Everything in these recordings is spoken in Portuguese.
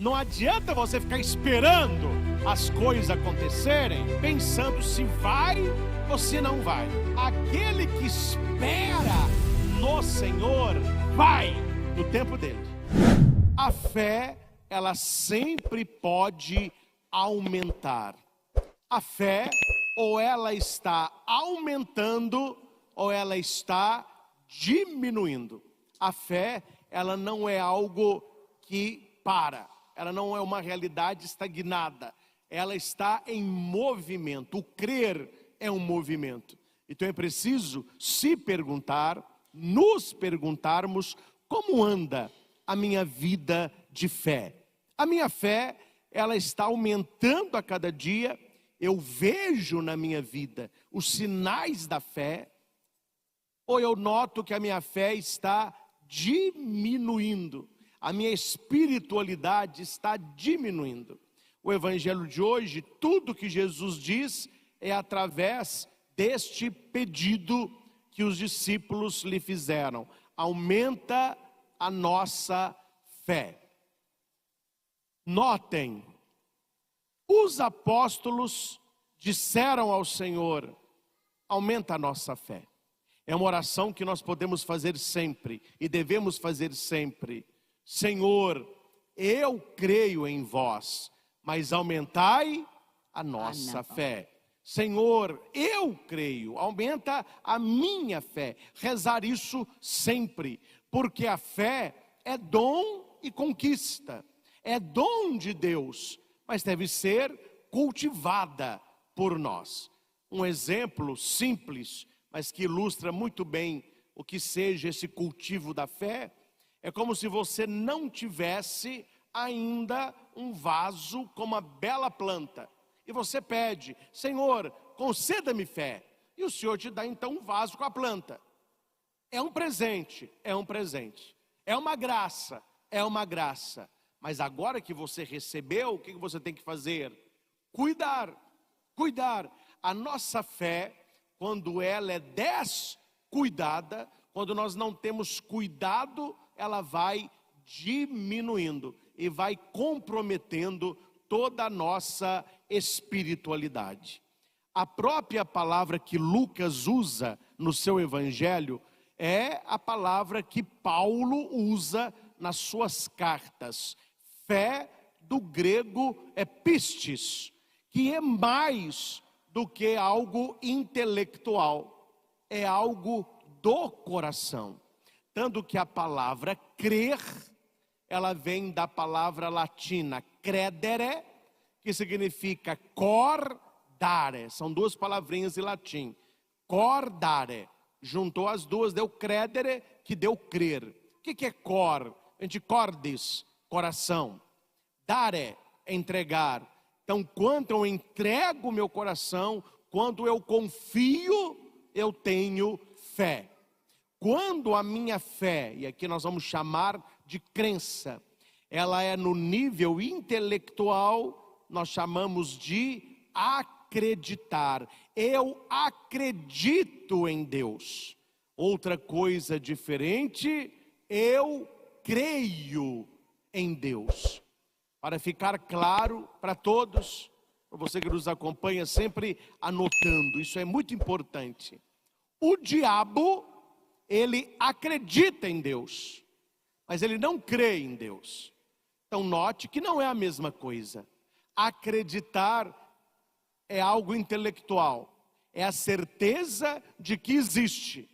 Não adianta você ficar esperando as coisas acontecerem, pensando se vai ou se não vai. Aquele que espera no Senhor vai no tempo dele. A fé, ela sempre pode aumentar. A fé, ou ela está aumentando, ou ela está diminuindo. A fé, ela não é algo que para. Ela não é uma realidade estagnada. Ela está em movimento. O crer é um movimento. Então é preciso se perguntar, nos perguntarmos, como anda a minha vida de fé? A minha fé, ela está aumentando a cada dia. Eu vejo na minha vida os sinais da fé, ou eu noto que a minha fé está diminuindo, a minha espiritualidade está diminuindo. O evangelho de hoje, tudo que Jesus diz é através deste pedido que os discípulos lhe fizeram: aumenta a nossa fé. Notem, os apóstolos disseram ao Senhor: aumenta a nossa fé. É uma oração que nós podemos fazer sempre e devemos fazer sempre. Senhor, eu creio em vós, mas aumentai a nossa fé. Senhor, eu creio, aumenta a minha fé. Rezar isso sempre, porque a fé é dom e conquista, é dom de Deus, mas deve ser cultivada por nós. Um exemplo simples, mas que ilustra muito bem o que seja esse cultivo da fé, é como se você não tivesse ainda um vaso com uma bela planta. E você pede: Senhor, conceda-me fé. E o Senhor te dá então um vaso com a planta. É um presente, é um presente. É uma graça, é uma graça. Mas agora que você recebeu, o que você tem que fazer? Cuidar, cuidar. A nossa fé, quando ela é descuidada, quando nós não temos cuidado, ela vai diminuindo e vai comprometendo toda a nossa espiritualidade. A própria palavra que Lucas usa no seu evangelho é a palavra que Paulo usa nas suas cartas. Fé, do grego, é pistis, que é mais do que algo intelectual, é algo do coração. Tanto que a palavra crer, ela vem da palavra latina credere, que significa cor dare. São duas palavrinhas em latim. Cor dare. Juntou as duas, deu credere, que deu crer. O que é cor? A gente cordis, coração. Dare, entregar. Então, quando eu entrego o meu coração, quando eu confio, eu tenho fé. Quando a minha fé, e aqui nós vamos chamar de crença, ela é no nível intelectual, nós chamamos de acreditar. Eu acredito em Deus. Outra coisa diferente, eu creio em Deus. Para ficar claro para todos, para você que nos acompanha sempre anotando, isso é muito importante. O diabo, ele acredita em Deus, mas ele não crê em Deus. Então note que não é a mesma coisa. Acreditar é algo intelectual, é a certeza de que existe.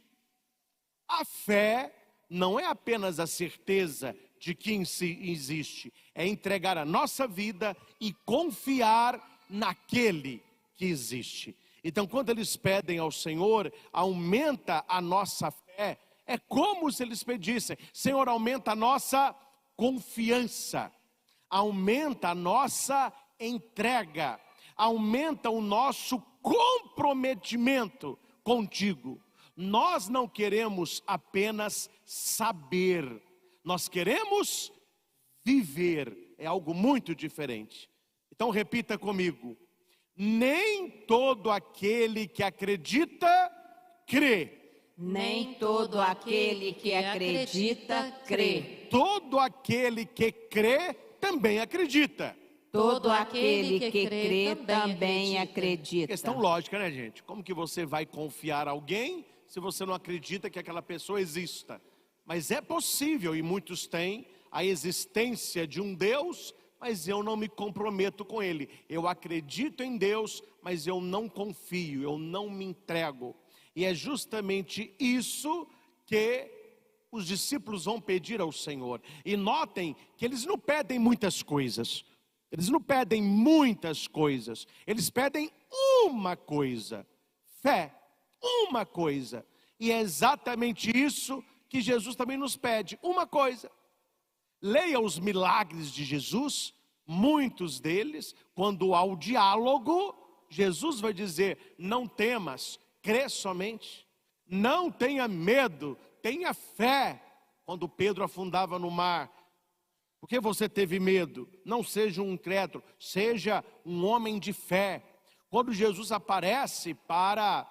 A fé não é apenas a certeza de que existe, é entregar a nossa vida e confiar naquele que existe. Então, quando eles pedem ao Senhor, aumenta a nossa fé, é como se eles pedissem: Senhor, aumenta a nossa confiança, aumenta a nossa entrega, aumenta o nosso comprometimento contigo. Nós não queremos apenas saber, nós queremos viver, é algo muito diferente. Então repita comigo: nem todo aquele que acredita, crê. Nem todo aquele que acredita, crê. Todo aquele que crê, também acredita. Todo aquele que crê também acredita. Questão lógica, né, gente? Como que você vai confiar em alguém se você não acredita que aquela pessoa exista? Mas é possível, e muitos têm, a existência de um Deus, mas eu não me comprometo com Ele. Eu acredito em Deus, mas eu não confio, eu não me entrego. E é justamente isso que os discípulos vão pedir ao Senhor. E notem que eles não pedem muitas coisas. Eles não pedem muitas coisas. Eles pedem uma coisa: fé. Uma coisa. E é exatamente isso que Jesus também nos pede. Uma coisa. Leia os milagres de Jesus, muitos deles, quando há o diálogo, Jesus vai dizer: não temas, crê somente. Não tenha medo, tenha fé. Quando Pedro afundava no mar, por que você teve medo? Não seja um incrédulo, seja um homem de fé. Quando Jesus aparece para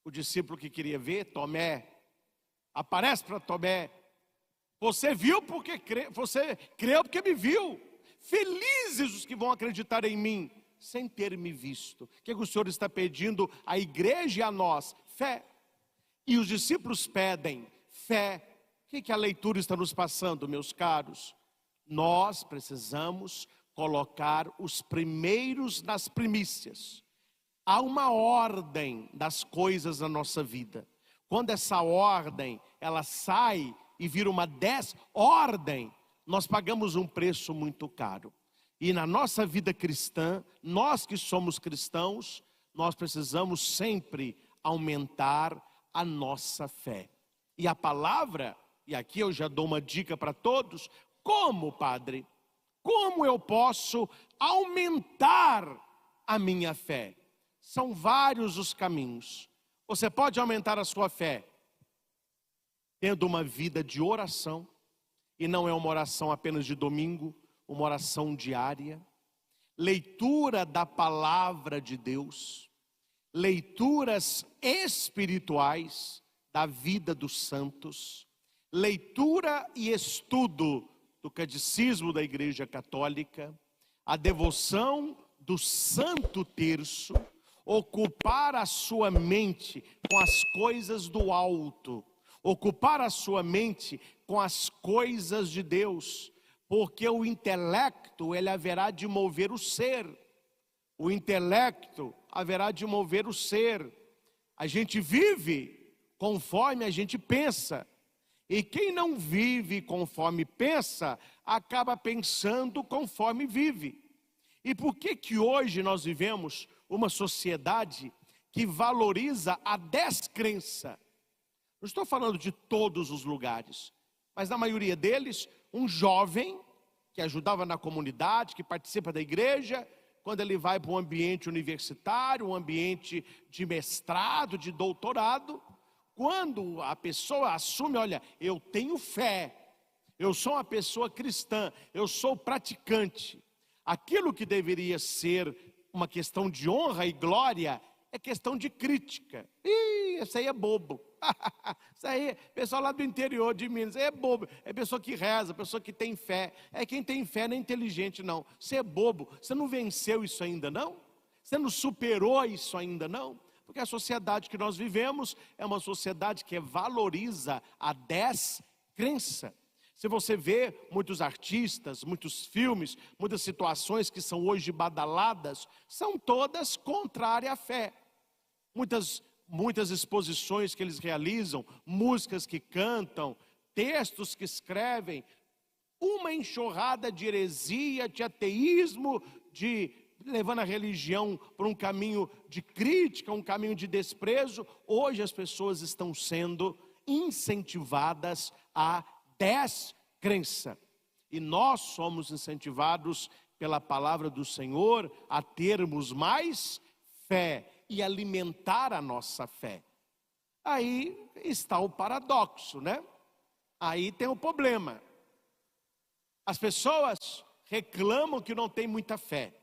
o discípulo que queria ver, Tomé, aparece para Tomé: você viu porque você creu porque me viu. Felizes os que vão acreditar em mim sem ter me visto. O que o Senhor está pedindo à igreja e a nós? Fé. E os discípulos pedem fé. O que a leitura está nos passando, meus caros? Nós precisamos colocar os primeiros nas primícias. Há uma ordem das coisas na nossa vida. Quando essa ordem, ela sai e vira uma desordem, nós pagamos um preço muito caro. E na nossa vida cristã, nós que somos cristãos, nós precisamos sempre aumentar a nossa fé. E a palavra, e aqui eu já dou uma dica para todos: como, padre? Como eu posso aumentar a minha fé? São vários os caminhos. Você pode aumentar a sua fé tendo uma vida de oração, e não é uma oração apenas de domingo, uma oração diária, leitura da palavra de Deus, leituras espirituais da vida dos santos, leitura e estudo do catecismo da Igreja Católica, a devoção do Santo Terço, ocupar a sua mente com as coisas do alto, ocupar a sua mente com as coisas de Deus, porque o intelecto, ele haverá de mover o ser. O intelecto haverá de mover o ser. A gente vive conforme a gente pensa. E quem não vive conforme pensa, acaba pensando conforme vive. E por que hoje nós vivemos uma sociedade que valoriza a descrença? Não estou falando de todos os lugares, mas na maioria deles, um jovem que ajudava na comunidade, que participa da igreja, quando ele vai para um ambiente universitário, um ambiente de mestrado, de doutorado, quando a pessoa assume: olha, eu tenho fé, eu sou uma pessoa cristã, eu sou praticante, aquilo que deveria ser uma questão de honra e glória é questão de crítica. Esse aí é bobo. Isso aí, pessoal lá do interior de Minas, é bobo. É pessoa que reza, pessoa que tem fé. É quem tem fé não é inteligente, não. Você é bobo, você não venceu isso ainda, não? Você não superou isso ainda, não? Porque a sociedade que nós vivemos é uma sociedade que valoriza a descrença. Se você vê muitos artistas, muitos filmes, muitas situações que são hoje badaladas, são todas contrárias à fé. Muitas exposições que eles realizam, músicas que cantam, textos que escrevem, uma enxurrada de heresia, de ateísmo, levando a religião para um caminho de crítica, um caminho de desprezo. Hoje as pessoas estão sendo incentivadas a descrença. E nós somos incentivados pela palavra do Senhor a termos mais fé e alimentar a nossa fé. Aí está o paradoxo, né? Aí tem o problema. As pessoas reclamam que não tem muita fé.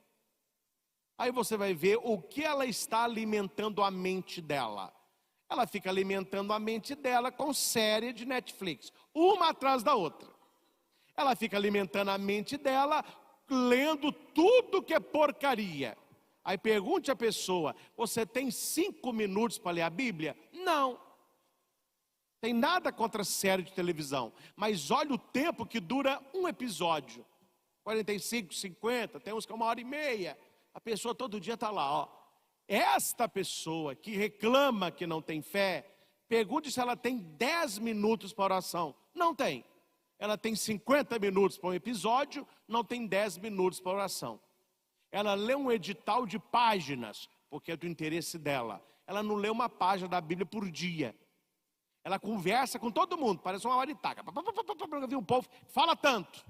Aí você vai ver o que ela está alimentando a mente dela. ela fica alimentando a mente dela com série de Netflix, uma atrás da outra. Ela fica alimentando a mente dela, lendo tudo que é porcaria. Aí pergunte à pessoa: você tem 5 minutos para ler a Bíblia? Não. Tem nada contra série de televisão, mas olha o tempo que dura um episódio. 45, 50, tem uns que é 1h30. A pessoa todo dia está lá, ó. Esta pessoa que reclama que não tem fé, pergunte se ela tem 10 minutos para oração. Não tem. Ela tem 50 minutos para um episódio, não tem 10 minutos para oração. Ela lê um edital de páginas, porque é do interesse dela. Ela não lê uma página da Bíblia por dia. Ela conversa com todo mundo, parece uma maritaca. O povo fala tanto,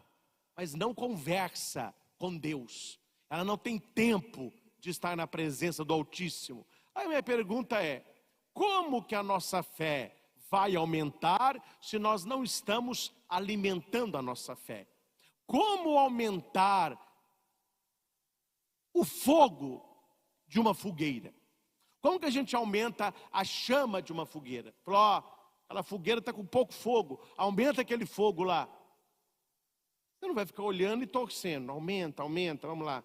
mas não conversa com Deus. Ela não tem tempo de estar na presença do Altíssimo. Aí minha pergunta é: como que a nossa fé vai aumentar se nós não estamos alimentando a nossa fé? Como aumentar o fogo de uma fogueira? Como que a gente aumenta a chama de uma fogueira? Falou, ó, aquela fogueira está com pouco fogo, aumenta aquele fogo lá. Você não vai ficar olhando e torcendo, aumenta, vamos lá.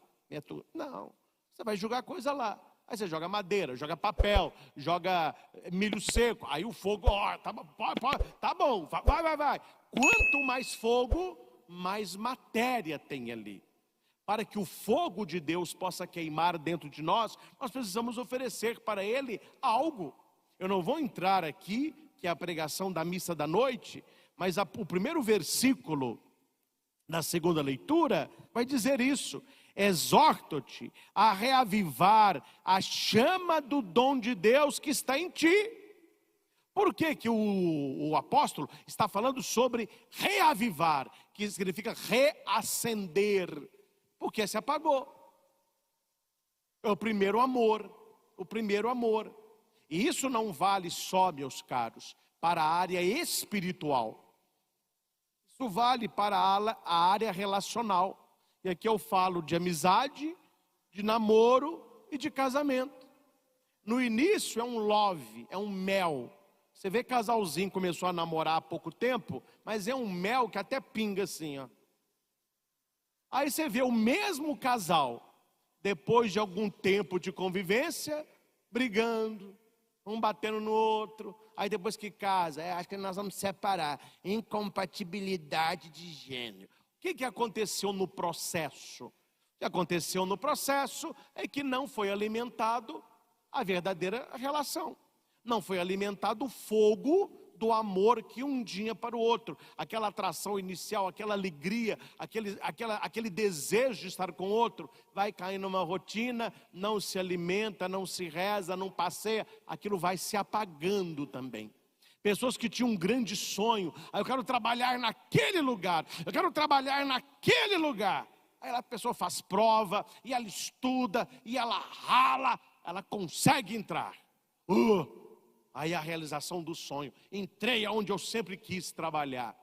Não, você vai jogar coisa lá. Aí você joga madeira, joga papel, joga milho seco. Aí o fogo, ó, tá bom, vai. Quanto mais fogo, mais matéria tem ali. Para que o fogo de Deus possa queimar dentro de nós, nós precisamos oferecer para Ele algo. Eu não vou entrar aqui, que é a pregação da missa da noite, mas o primeiro versículo da segunda leitura vai dizer isso: exorto-te a reavivar a chama do dom de Deus que está em ti. Por que que o apóstolo está falando sobre reavivar, que significa reacender? Porque se apagou. É o primeiro amor. E isso não vale só, meus caros, para a área espiritual. Isso vale para a área relacional. E aqui eu falo de amizade, de namoro e de casamento. No início é um love, é um mel. Você vê casalzinho começou a namorar há pouco tempo, mas é um mel que até pinga assim, ó. Aí você vê o mesmo casal, depois de algum tempo de convivência, brigando, um batendo no outro. Aí depois que casa, acho que nós vamos separar. Incompatibilidade de gênero. O que aconteceu no processo? O que aconteceu no processo é que não foi alimentado a verdadeira relação. Não foi alimentado o fogo do amor que undia para o outro. Aquela atração inicial, aquela alegria, aquele desejo de estar com o outro, vai cair numa rotina, não se alimenta, não se reza, não passeia, aquilo vai se apagando também. Pessoas que tinham um grande sonho, eu quero trabalhar naquele lugar, eu quero trabalhar naquele lugar. Aí a pessoa faz prova, e ela estuda, e ela rala, ela consegue entrar. Aí a realização do sonho, entrei aonde eu sempre quis trabalhar.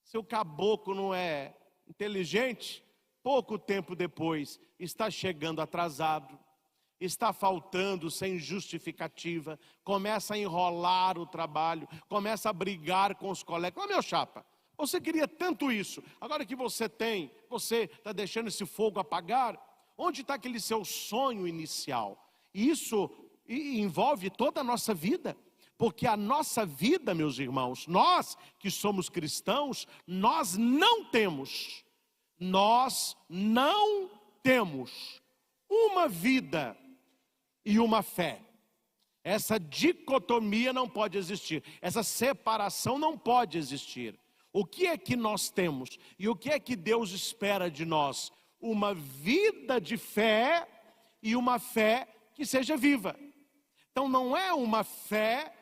Se o caboclo não é inteligente, pouco tempo depois está chegando atrasado, está faltando sem justificativa, começa a enrolar o trabalho, começa a brigar com os colegas. Ô meu chapa, você queria tanto isso, agora que você tem, você está deixando esse fogo apagar? Onde está aquele seu sonho inicial? Isso envolve toda a nossa vida, porque a nossa vida, meus irmãos, nós que somos cristãos, nós não temos uma vida e uma fé. Essa dicotomia não pode existir, essa separação não pode existir. O que é que nós temos e o que é que Deus espera de nós? Uma vida de fé e uma fé que seja viva. Então não é uma fé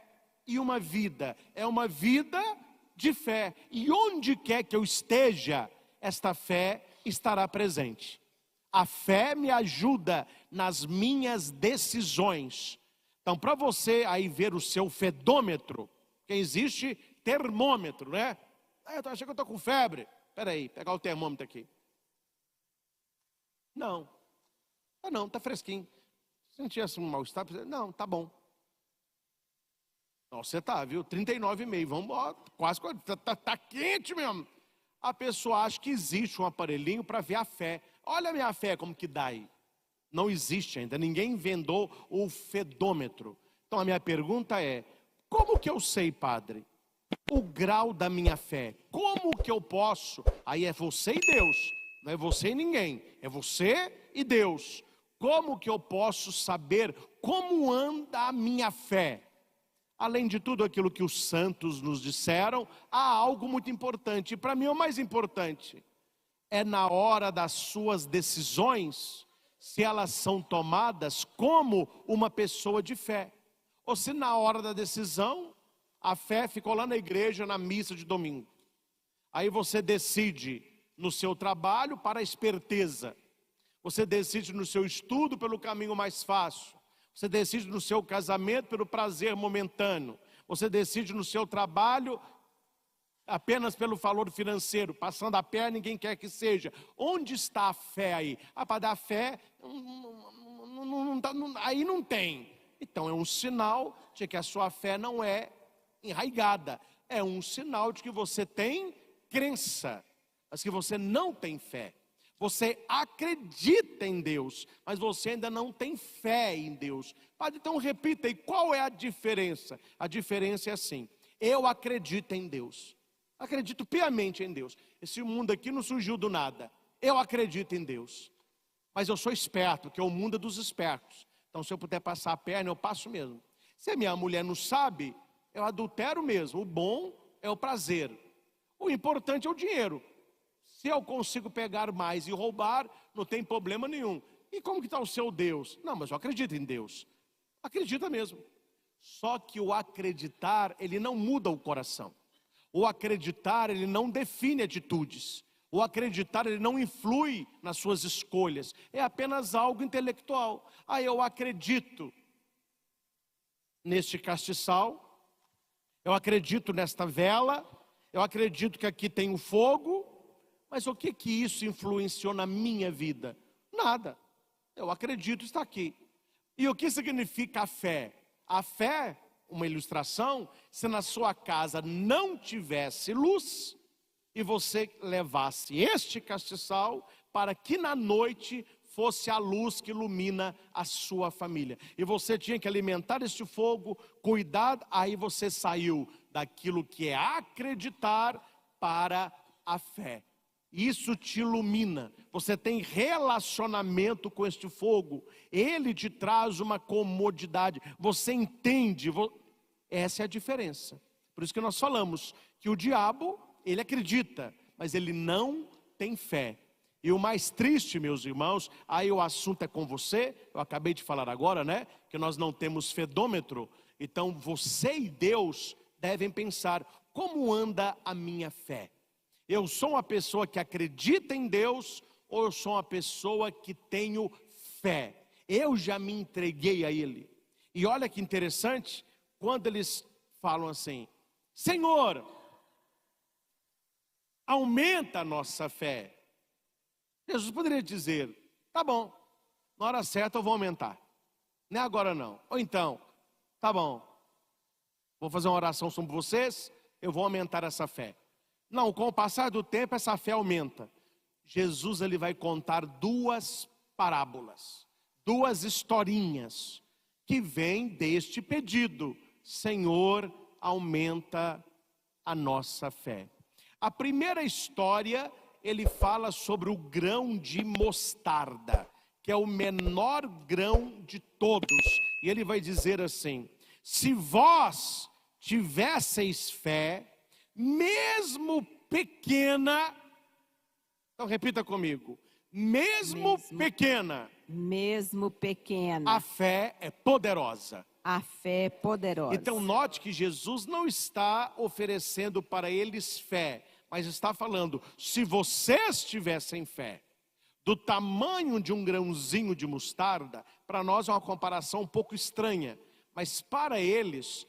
e uma vida, é uma vida de fé. E onde quer que eu esteja, esta fé estará presente. A fé me ajuda nas minhas decisões. Então, para você aí ver o seu fedômetro, que existe termômetro, né? Eu achei que eu estou com febre. Espera aí, pegar o termômetro aqui. Não, está fresquinho. Se não tivesse um mal-estar, não, tá bom. Não, você tá, viu? 39,5, vamos embora, quase 40, tá quente mesmo. A pessoa acha que existe um aparelhinho para ver a fé. Olha a minha fé como que dá aí. Não existe ainda, ninguém inventou o fedômetro. Então a minha pergunta é, como que eu sei, padre, o grau da minha fé? Como que eu posso? Aí é você e Deus, não é você e ninguém, é você e Deus. Como que eu posso saber como anda a minha fé? Além de tudo aquilo que os santos nos disseram, há algo muito importante, e para mim é o mais importante, é na hora das suas decisões, se elas são tomadas como uma pessoa de fé, ou se na hora da decisão, a fé ficou lá na igreja, na missa de domingo. Aí você decide no seu trabalho para a esperteza, você decide no seu estudo pelo caminho mais fácil, você decide no seu casamento pelo prazer momentâneo, você decide no seu trabalho apenas pelo valor financeiro, passando a perna ninguém quer que seja. Onde está a fé aí? Para dar fé, aí não tem. Então é um sinal de que a sua fé não é enraigada. É um sinal de que você tem crença, mas que você não tem fé. Você acredita em Deus, mas você ainda não tem fé em Deus. Padre, então repita aí, qual é a diferença? A diferença é assim, eu acredito em Deus. Acredito piamente em Deus. Esse mundo aqui não surgiu do nada. Eu acredito em Deus. Mas eu sou esperto, que é o mundo dos espertos. Então se eu puder passar a perna, eu passo mesmo. Se a minha mulher não sabe, eu adultero mesmo. O bom é o prazer. O importante é o dinheiro. Se eu consigo pegar mais e roubar, não tem problema nenhum. E como que está o seu Deus? Não, mas eu acredito em Deus. Acredita mesmo. Só que o acreditar, ele não muda o coração. O acreditar, ele não define atitudes. O acreditar, ele não influi nas suas escolhas. É apenas algo intelectual. Eu acredito neste castiçal, eu acredito nesta vela, eu acredito que aqui tem o fogo, mas o que isso influenciou na minha vida? Nada. Eu acredito, está aqui. E o que significa a fé? A fé, uma ilustração, se na sua casa não tivesse luz e você levasse este castiçal para que na noite fosse a luz que ilumina a sua família. E você tinha que alimentar este fogo, cuidar, aí você saiu daquilo que é acreditar para a fé. Isso te ilumina, você tem relacionamento com este fogo, ele te traz uma comodidade, você entende, essa é a diferença. Por isso que nós falamos que o diabo, ele acredita, mas ele não tem fé. E o mais triste, meus irmãos, aí o assunto é com você, eu acabei de falar agora, né, que nós não temos fedômetro, então você e Deus devem pensar, como anda a minha fé? Eu sou uma pessoa que acredita em Deus ou eu sou uma pessoa que tenho fé? Eu já me entreguei a Ele. E olha que interessante, quando eles falam assim, Senhor, aumenta a nossa fé. Jesus poderia dizer, tá bom, na hora certa eu vou aumentar. Não é agora não. Ou então, tá bom, vou fazer uma oração sobre vocês, eu vou aumentar essa fé. Não, com o passar do tempo essa fé aumenta. Jesus ele vai contar duas parábolas, duas historinhas que vêm deste pedido. Senhor, aumenta a nossa fé. A primeira história, ele fala sobre o grão de mostarda, que é o menor grão de todos. E ele vai dizer assim, se vós tivesseis fé, mesmo pequena, então repita comigo, mesmo pequena, a fé é poderosa. A fé é poderosa. Então note que Jesus não está oferecendo para eles fé, mas está falando, se vocês tivessem fé, do tamanho de um grãozinho de mostarda, para nós é uma comparação um pouco estranha, mas para eles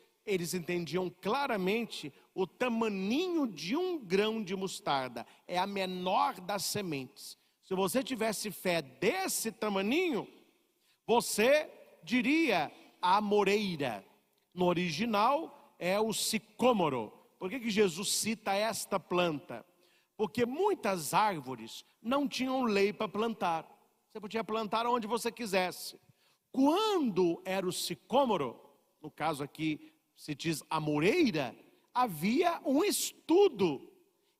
entendiam claramente o tamaninho de um grão de mostarda, é a menor das sementes. Se você tivesse fé desse tamaninho, você diria a amoreira. No original, é o sicômoro. Por que Jesus cita esta planta? Porque muitas árvores não tinham lei para plantar. Você podia plantar onde você quisesse. Quando era o sicômoro, no caso aqui se diz a moreira, havia um estudo.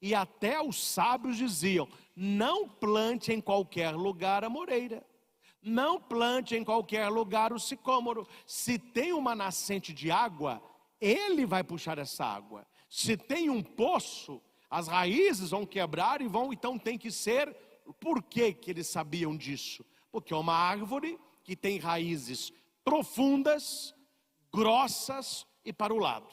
E até os sábios diziam: não plante em qualquer lugar a moreira. Não plante em qualquer lugar o sicômoro. Se tem uma nascente de água, ele vai puxar essa água. Se tem um poço, as raízes vão quebrar e vão, então tem que ser. Por que eles sabiam disso? Porque é uma árvore que tem raízes profundas, grossas e para o lado.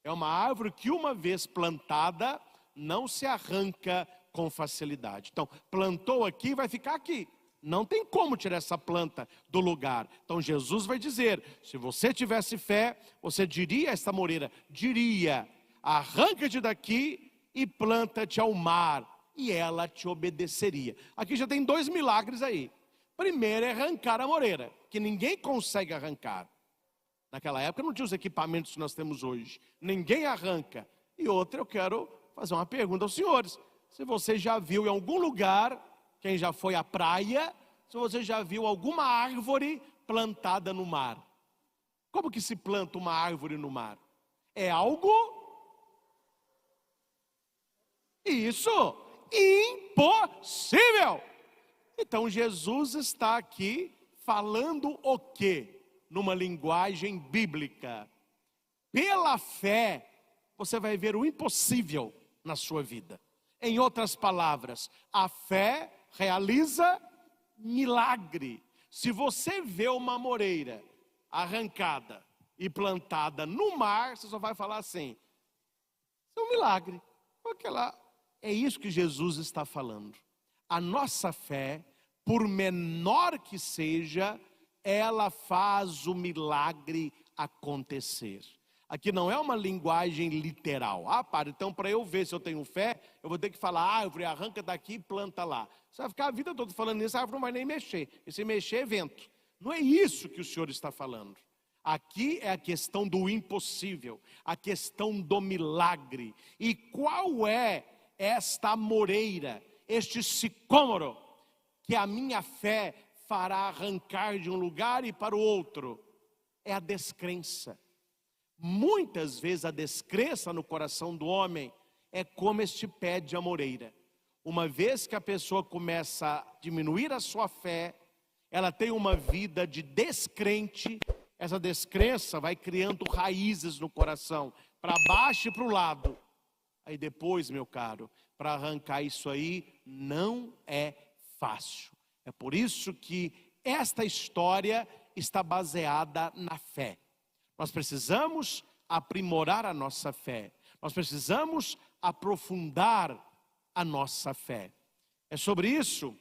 É uma árvore que, uma vez plantada, não se arranca com facilidade. Então, plantou aqui, vai ficar aqui. Não tem como tirar essa planta do lugar. Então Jesus vai dizer: se você tivesse fé, você diria a esta moreira, diria: arranca-te daqui e planta-te ao mar, e ela te obedeceria. Aqui já tem 2 milagres aí. Primeiro é arrancar a moreira, que ninguém consegue arrancar. Naquela época não tinha os equipamentos que nós temos hoje. Ninguém arranca. E outra, eu quero fazer uma pergunta aos senhores. Se você já viu em algum lugar, quem já foi à praia, se você já viu alguma árvore plantada no mar. Como que se planta uma árvore no mar? É algo, isso, impossível. Então Jesus está aqui falando o quê? Numa linguagem bíblica. Pela fé, você vai ver o impossível na sua vida. Em outras palavras, a fé realiza milagre. Se você vê uma moreira arrancada e plantada no mar, você só vai falar assim: isso é um milagre. Porque lá, é isso que Jesus está falando. A nossa fé, por menor que seja, ela faz o milagre acontecer. Aqui não é uma linguagem literal. Então para eu ver se eu tenho fé, eu vou ter que falar: árvore, arranca daqui e planta lá. Você vai ficar a vida toda falando isso, a árvore não vai nem mexer. E se mexer é vento. Não é isso que o Senhor está falando. Aqui é a questão do impossível, a questão do milagre. E qual é esta moreira, este sicômoro, que a minha fé fará arrancar de um lugar e para o outro? É a descrença. Muitas vezes a descrença no coração do homem é como este pé de amoreira. Uma vez que a pessoa começa a diminuir a sua fé, ela tem uma vida de descrente. Essa descrença vai criando raízes no coração, para baixo e para o lado. Aí depois, meu caro, para arrancar isso aí não é fácil. É por isso que esta história está baseada na fé. Nós precisamos aprimorar a nossa fé. Nós precisamos aprofundar a nossa fé. É sobre isso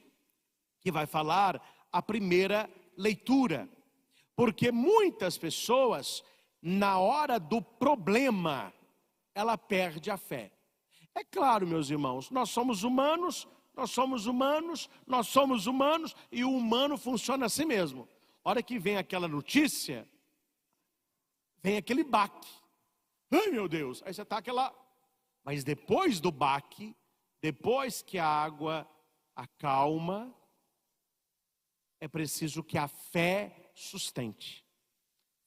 que vai falar a primeira leitura. Porque muitas pessoas, na hora do problema, ela perde a fé. É claro, meus irmãos, nós somos humanos, e o humano funciona assim mesmo. A hora que vem aquela notícia, vem aquele baque. Ai, meu Deus, aí você está aquela... Mas depois do baque, depois que a água acalma, é preciso que a fé sustente.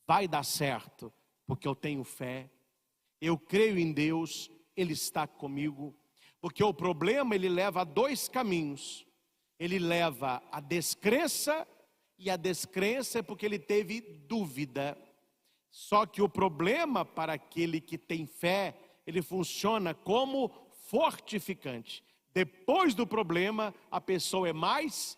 Vai dar certo, porque eu tenho fé, eu creio em Deus, Ele está comigo. Porque o problema, ele leva a 2 caminhos. Ele leva a descrença, e a descrença é porque ele teve dúvida. Só que o problema para aquele que tem fé, ele funciona como fortificante. Depois do problema, a pessoa é mais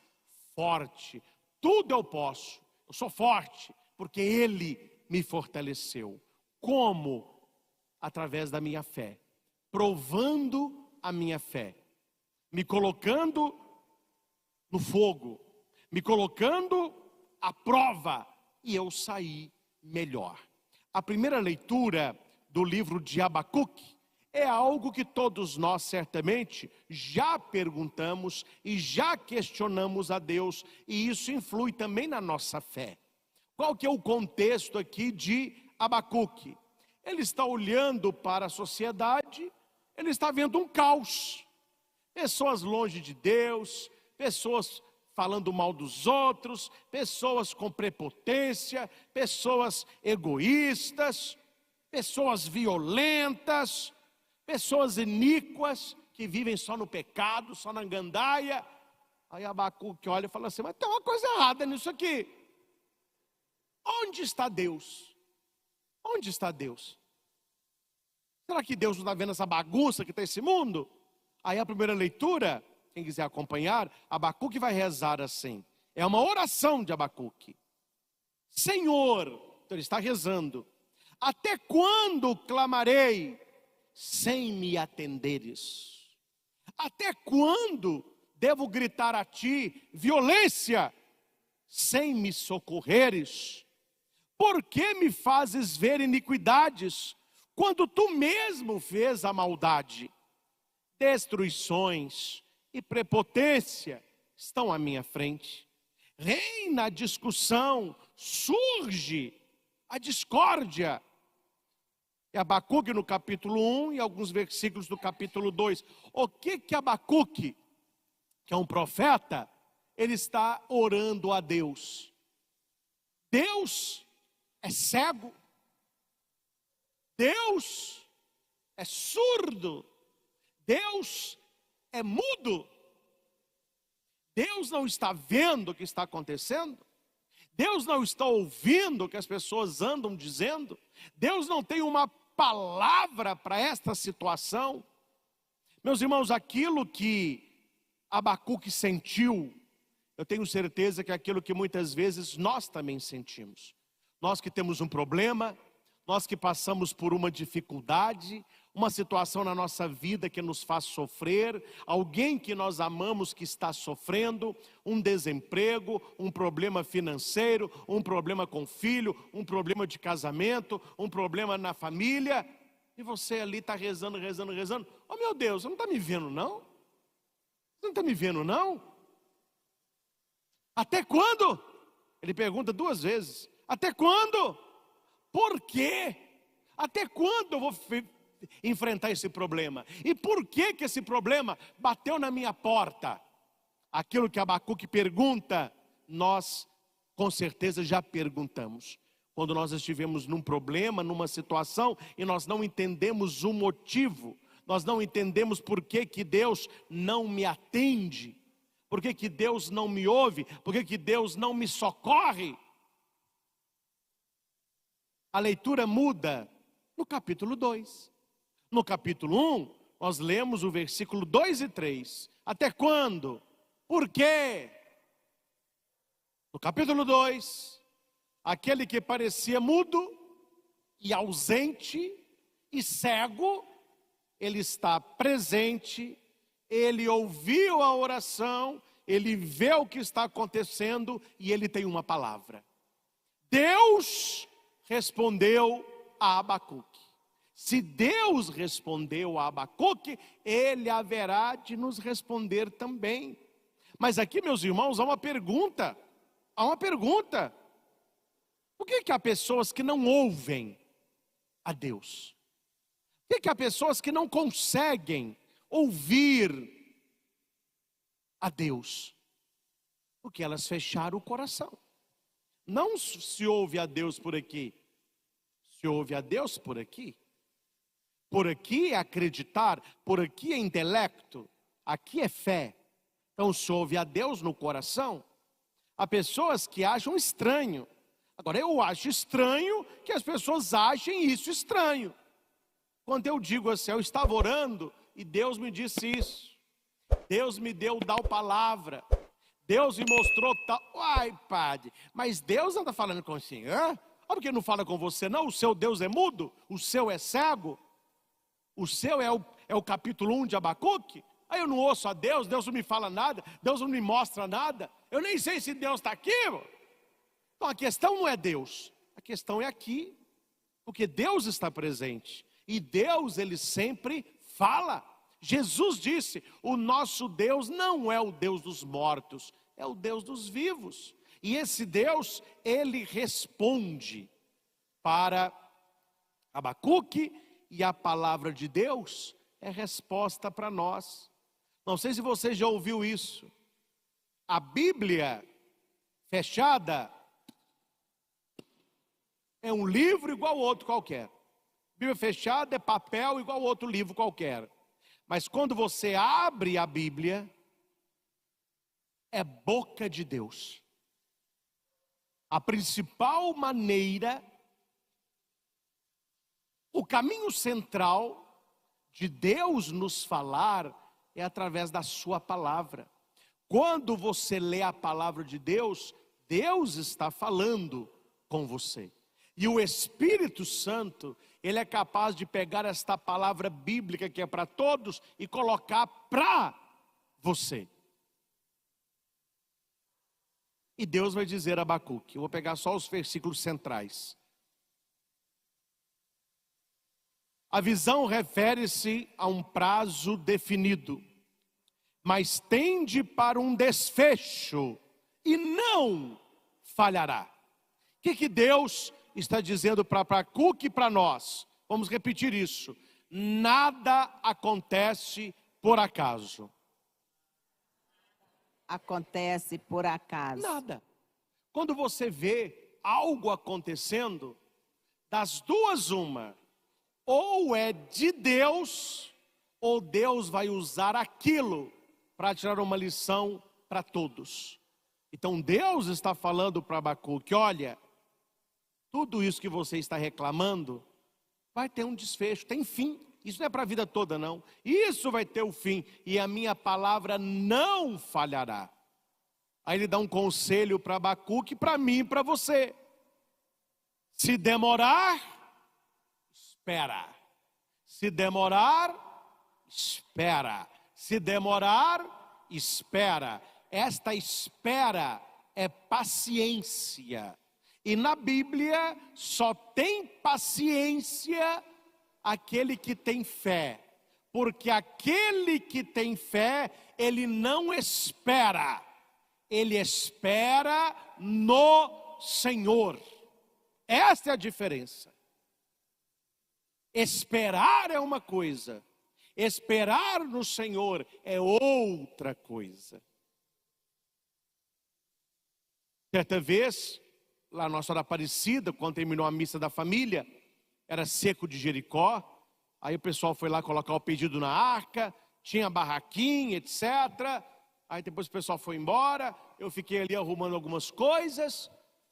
forte. Tudo eu posso, eu sou forte, porque Ele me fortaleceu. Como? Através da minha fé. Provando a minha fé. Me colocando no fogo. Me colocando à prova. E eu saí melhor. A primeira leitura do livro de Abacuque é algo que todos nós certamente já perguntamos e já questionamos a Deus, e isso influi também na nossa fé. Qual que é o contexto aqui de Abacuque? ele está olhando para a sociedade, ele está vendo um caos. Pessoas longe de Deus, pessoas falando mal dos outros, pessoas com prepotência, pessoas egoístas, pessoas violentas, pessoas iníquas, que vivem só no pecado, só na gandaia. Aí Abacuque olha e fala assim: mas tem uma coisa errada nisso aqui. Onde está Deus? Onde está Deus? Será que Deus não está vendo essa bagunça que está esse mundo? Aí a primeira leitura, quem quiser acompanhar, Abacuque vai rezar assim. É uma oração de Abacuque. Senhor, então ele está rezando: até quando clamarei sem me atenderes? Até quando devo gritar a ti violência sem me socorreres? Por que me fazes ver iniquidades quando tu mesmo fez a maldade? Destruições e prepotência estão à minha frente. Reina a discussão, surge a discórdia. É Abacuque no capítulo 1 e alguns versículos do capítulo 2. O que Abacuque, que é um profeta, ele está orando a Deus? Deus é cego, Deus é surdo, Deus é mudo. Deus não está vendo o que está acontecendo, Deus não está ouvindo o que as pessoas andam dizendo, Deus não tem uma palavra para esta situação. Meus irmãos, aquilo que Abacuque sentiu, eu tenho certeza que é aquilo que muitas vezes nós também sentimos. Nós que temos um problema, nós que passamos por uma dificuldade, uma situação na nossa vida que nos faz sofrer, alguém que nós amamos que está sofrendo, um desemprego, um problema financeiro, um problema com o filho, um problema de casamento, um problema na família, e você ali está rezando. Oh meu Deus, você não está me vendo não? Você não está me vendo não? Até quando? Ele pergunta 2 vezes. Até quando? Por quê? Até quando eu vou enfrentar esse problema? E por que esse problema bateu na minha porta? Aquilo que Abacuque pergunta, nós com certeza já perguntamos. Quando nós estivemos num problema, numa situação, e nós não entendemos o motivo, nós não entendemos por que Deus não me atende, por que Deus não me ouve, por que Deus não me socorre. A leitura muda no capítulo 2. No capítulo 1, nós lemos o versículo 2 e 3. Até quando? Por quê? No capítulo 2, aquele que parecia mudo e ausente e cego, ele está presente, ele ouviu a oração, ele vê o que está acontecendo e ele tem uma palavra. Deus respondeu a Abacuque. Se Deus respondeu a Abacuque, Ele haverá de nos responder também. Mas aqui, meus irmãos, há uma pergunta. Por que há pessoas que não ouvem a Deus? Por que há pessoas que não conseguem ouvir a Deus? Porque elas fecharam o coração. Não se ouve a Deus por aqui, se ouve a Deus por aqui. Por aqui é acreditar, por aqui é intelecto, aqui é fé. Então se ouve a Deus no coração. Há pessoas que acham estranho. Agora eu acho estranho que as pessoas achem isso estranho. Quando eu digo assim, eu estava orando e Deus me disse isso. Deus me deu tal palavra. Deus me mostrou tal. Ai, padre, mas Deus anda falando com o senhor? Por que não fala com você não? O seu Deus é mudo? O seu é cego? O seu é o capítulo 1 de Abacuque? Aí eu não ouço a Deus, Deus não me fala nada, Deus não me mostra nada. Eu nem sei se Deus está aqui. Então a questão não é Deus, a questão é aqui. Porque Deus está presente. E Deus, Ele sempre fala. Jesus disse, o nosso Deus não é o Deus dos mortos, é o Deus dos vivos. E esse Deus, Ele responde para Abacuque, e a palavra de Deus é resposta para nós. Não sei se você já ouviu isso. A Bíblia fechada é um livro igual outro qualquer. Bíblia fechada é papel igual outro livro qualquer. Mas quando você abre a Bíblia, é boca de Deus. A principal maneira, o caminho central de Deus nos falar é através da sua palavra. Quando você lê a palavra de Deus, Deus está falando com você. E o Espírito Santo, ele é capaz de pegar esta palavra bíblica que é para todos e colocar para você. E Deus vai dizer a Abacuque, eu vou pegar só os versículos centrais. A visão refere-se a um prazo definido, mas tende para um desfecho e não falhará. O que Deus está dizendo para Abacuque e para nós? Vamos repetir isso. Nada acontece por acaso. Acontece por acaso. Nada. Quando você vê algo acontecendo, das duas uma, ou é de Deus, ou Deus vai usar aquilo para tirar uma lição para todos. Então Deus está falando para Abacuque, olha, tudo isso que você está reclamando, vai ter um desfecho, tem fim. Isso não é para a vida toda não, isso vai ter o fim, e a minha palavra não falhará. Aí ele dá um conselho para Abacuque, para mim e para você. Se demorar, espera. Se demorar, espera. Se demorar, espera. Esta espera é paciência. E na Bíblia só tem paciência aquele que tem fé. Porque aquele que tem fé, ele não espera. Ele espera no Senhor. Esta é a diferença. Esperar é uma coisa. Esperar no Senhor é outra coisa. Certa vez, lá na Nossa Senhora Aparecida, quando terminou a missa da família, era seco de Jericó, aí o pessoal foi lá colocar o pedido na arca, tinha barraquinha, etc. Aí depois o pessoal foi embora, eu fiquei ali arrumando algumas coisas.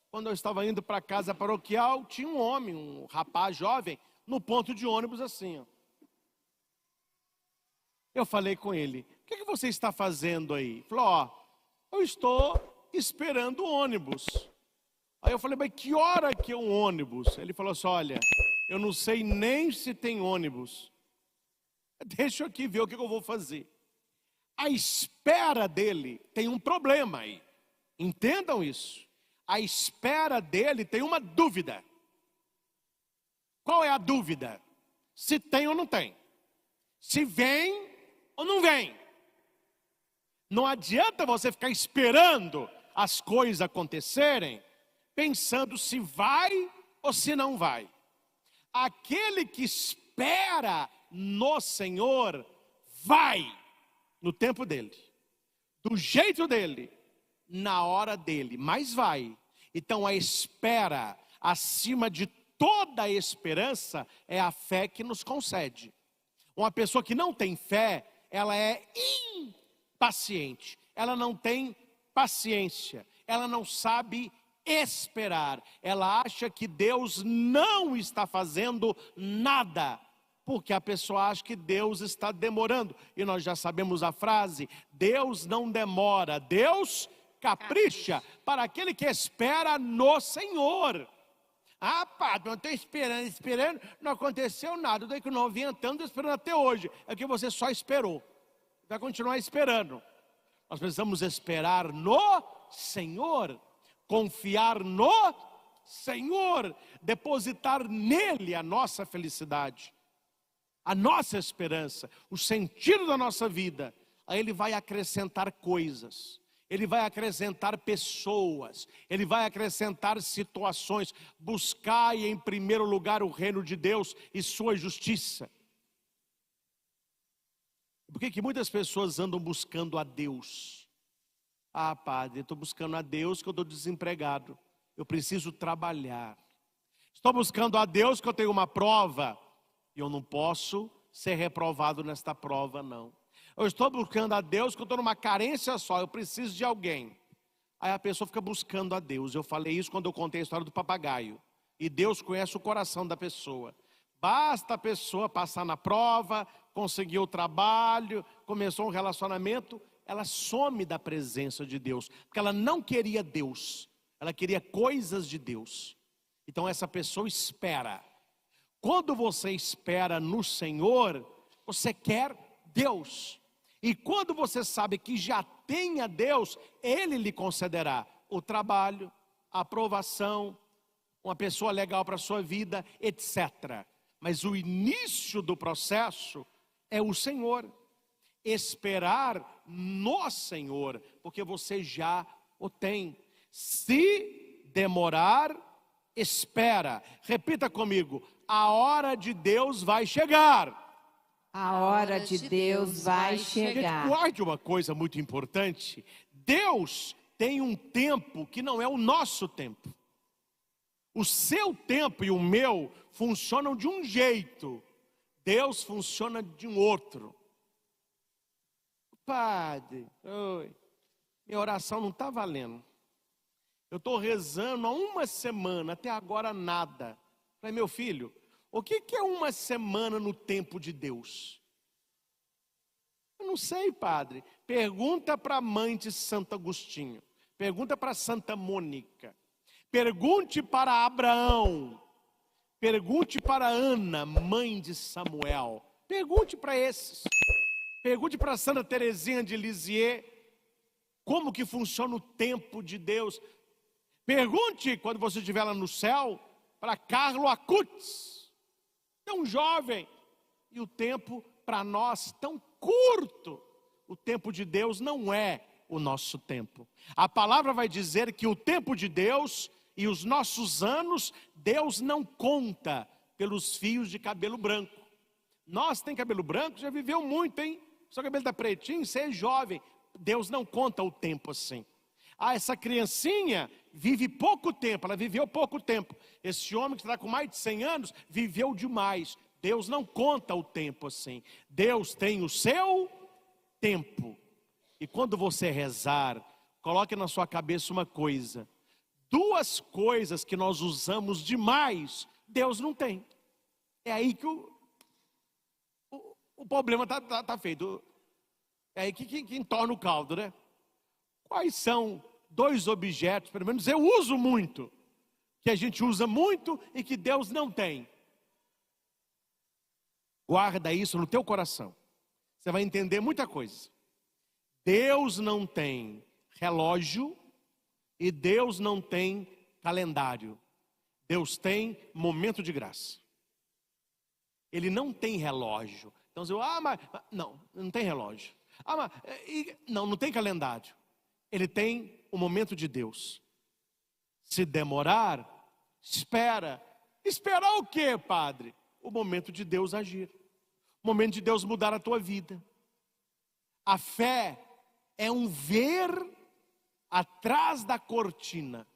Quando eu estava indo para a casa paroquial, tinha um homem, um rapaz jovem, no ponto de ônibus assim, ó. Eu falei com ele, o que você está fazendo aí? Ele falou, ó, eu estou esperando o ônibus. Aí eu falei, mas que hora que é um ônibus? Ele falou assim, olha, eu não sei nem se tem ônibus. Deixa eu aqui ver o que eu vou fazer. A espera dele tem um problema aí. Entendam isso. A espera dele tem uma dúvida. Qual é a dúvida? Se tem ou não tem. Se vem ou não vem. Não adianta você ficar esperando as coisas acontecerem, pensando se vai ou se não vai. Aquele que espera no Senhor, vai no tempo dele, do jeito dele, na hora dele, mas vai. Então a espera, acima de toda a esperança, é a fé que nos concede. Uma pessoa que não tem fé, ela é impaciente, ela não tem paciência, ela não sabe esperar, ela acha que Deus não está fazendo nada, porque a pessoa acha que Deus está demorando, e nós já sabemos a frase, Deus não demora, Deus capricha, para aquele que espera no Senhor. Ah, padre, eu estou esperando, não aconteceu nada, daí que eu não vim andando, esperando até hoje, é que você só esperou, vai continuar esperando. Nós precisamos esperar no Senhor, confiar no Senhor, depositar nele a nossa felicidade, a nossa esperança, o sentido da nossa vida. Aí ele vai acrescentar coisas, Ele vai acrescentar pessoas, Ele vai acrescentar situações. Buscai em primeiro lugar o reino de Deus e sua justiça. Por que muitas pessoas andam buscando a Deus? Ah, padre, eu estou buscando a Deus que eu estou desempregado. Eu preciso trabalhar. Estou buscando a Deus que eu tenho uma prova. E eu não posso ser reprovado nesta prova, não. Eu estou buscando a Deus que eu estou numa carência só, eu preciso de alguém. Aí a pessoa fica buscando a Deus. Eu falei isso quando eu contei a história do papagaio. E Deus conhece o coração da pessoa. Basta a pessoa passar na prova, conseguir o trabalho, começou um relacionamento, ela some da presença de Deus. Porque ela não queria Deus, ela queria coisas de Deus. Então essa pessoa espera. Quando você espera no Senhor, você quer Deus. E quando você sabe que já tem a Deus, Ele lhe concederá o trabalho, a aprovação, uma pessoa legal para a sua vida, etc. Mas o início do processo é o Senhor. Esperar no Senhor, porque você já o tem. Se demorar, espera. Repita comigo: a hora de Deus vai chegar. A hora de Deus vai chegar. Guarde uma coisa muito importante: Deus tem um tempo que não é o nosso tempo. O seu tempo e o meu funcionam de um jeito, Deus funciona de um outro. Padre, minha oração não está valendo. Eu estou rezando há uma semana, até agora nada. Falei, meu filho, o que é uma semana no tempo de Deus? Eu não sei, padre. Pergunta para a mãe de Santo Agostinho. Pergunta para Santa Mônica. Pergunte para Abraão. Pergunte para Ana, mãe de Samuel. Pergunte para esses. Pergunte para Santa Teresinha de Lisieux como que funciona o tempo de Deus. Pergunte, quando você estiver lá no céu, para Carlo Acutis, tão jovem, e o tempo para nós tão curto. O tempo de Deus não é o nosso tempo. A palavra vai dizer que o tempo de Deus e os nossos anos, Deus não conta pelos fios de cabelo branco. Nós tem cabelo branco, já viveu muito, hein? Seu cabelo está pretinho, você é jovem. Deus não conta o tempo assim. Ah, essa criancinha vive pouco tempo, ela viveu pouco tempo. Esse homem que está com mais de 100 anos, viveu demais. Deus não conta o tempo assim. Deus tem o seu tempo. E quando você rezar, coloque na sua cabeça uma coisa. Duas coisas que nós usamos demais, Deus não tem. É aí que o problema está feito. É aí que entorna o caldo, né? Quais são dois objetos, pelo menos eu uso muito, que a gente usa muito e que Deus não tem? Guarda isso no teu coração. Você vai entender muita coisa. Deus não tem relógio e Deus não tem calendário. Deus tem momento de graça. Ele não tem relógio. Então você mas não tem relógio. Não tem calendário. Ele tem o momento de Deus. Se demorar, espera. Esperar o quê, padre? O momento de Deus agir. O momento de Deus mudar a tua vida. A fé é um ver atrás da cortina.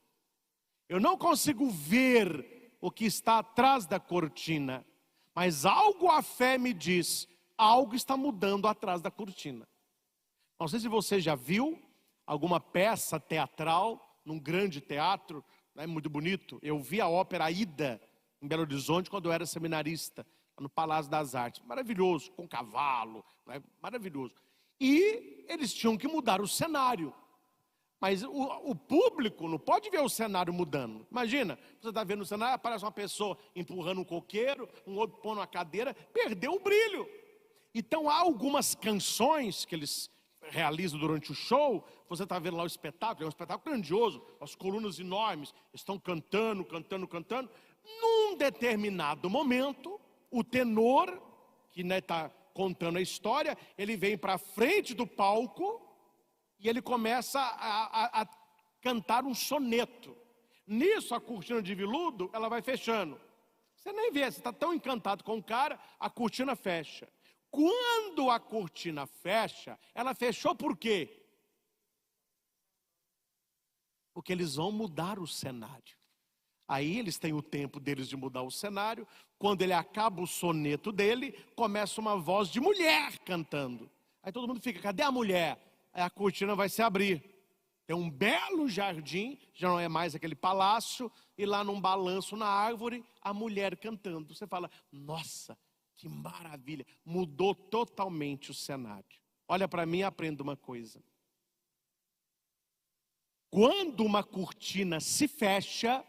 Eu não consigo ver o que está atrás da cortina, mas algo a fé me diz, algo está mudando atrás da cortina. Não sei se você já viu alguma peça teatral num grande teatro, né, muito bonito. Eu vi a ópera Aida em Belo Horizonte quando eu era seminarista, no Palácio das Artes. Maravilhoso, com cavalo, né, maravilhoso. E eles tinham que mudar o cenário. Mas o público não pode ver o cenário mudando. Imagina, você está vendo o cenário, aparece uma pessoa empurrando um coqueiro, um outro pondo uma cadeira, perdeu o brilho. Então há algumas canções que eles realizam durante o show. Você está vendo lá o espetáculo, é um espetáculo grandioso, as colunas enormes, estão cantando. Num determinado momento, o tenor, que está contando a história, ele vem para frente do palco e ele começa a cantar um soneto. Nisso, a cortina de veludo, ela vai fechando. Você nem vê, você está tão encantado com o cara, a cortina fecha. Quando a cortina fecha, ela fechou por quê? Porque eles vão mudar o cenário. Aí eles têm o tempo deles de mudar o cenário. Quando ele acaba o soneto dele, começa uma voz de mulher cantando. Aí todo mundo fica, cadê a mulher? Aí a cortina vai se abrir. Tem um belo jardim, já não é mais aquele palácio, e lá num balanço na árvore, a mulher cantando. Você fala, nossa, que maravilha, mudou totalmente o cenário. Olha para mim e aprenda uma coisa. Quando uma cortina se fecha,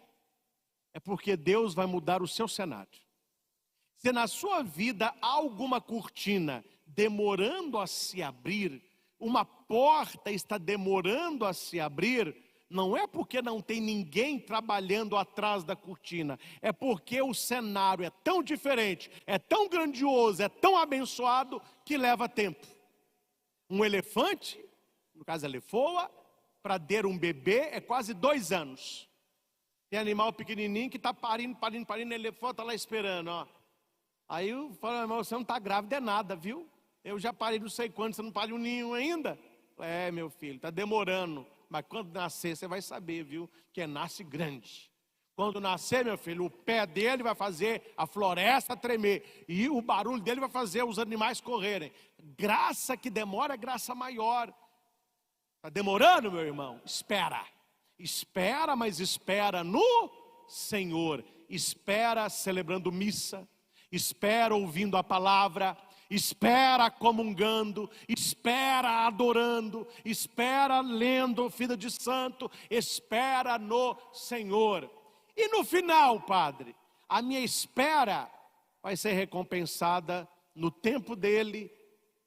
é porque Deus vai mudar o seu cenário. Se na sua vida há alguma cortina demorando a se abrir, uma porta está demorando a se abrir, não é porque não tem ninguém trabalhando atrás da cortina, é porque o cenário é tão diferente, é tão grandioso, é tão abençoado, que leva tempo. Um elefante, no caso a lefoa, para ter um bebê é quase 2 anos. Tem animal pequenininho que está parindo, o elefante está lá esperando, ó. Aí eu falo, mas você não está grávida é nada, viu? Eu já parei não sei quanto, você não pariu nenhum ainda? É, meu filho, está demorando. Mas quando nascer, você vai saber, viu? Que nasce grande. Quando nascer, meu filho, o pé dele vai fazer a floresta tremer. E o barulho dele vai fazer os animais correrem. Graça que demora, graça maior. Está demorando, meu irmão? Espera. Espera, mas espera no Senhor. Espera celebrando missa. Espera ouvindo a palavra. Espera comungando, espera adorando, espera lendo vida de santo, espera no Senhor. E no final, Padre, a minha espera vai ser recompensada no tempo dele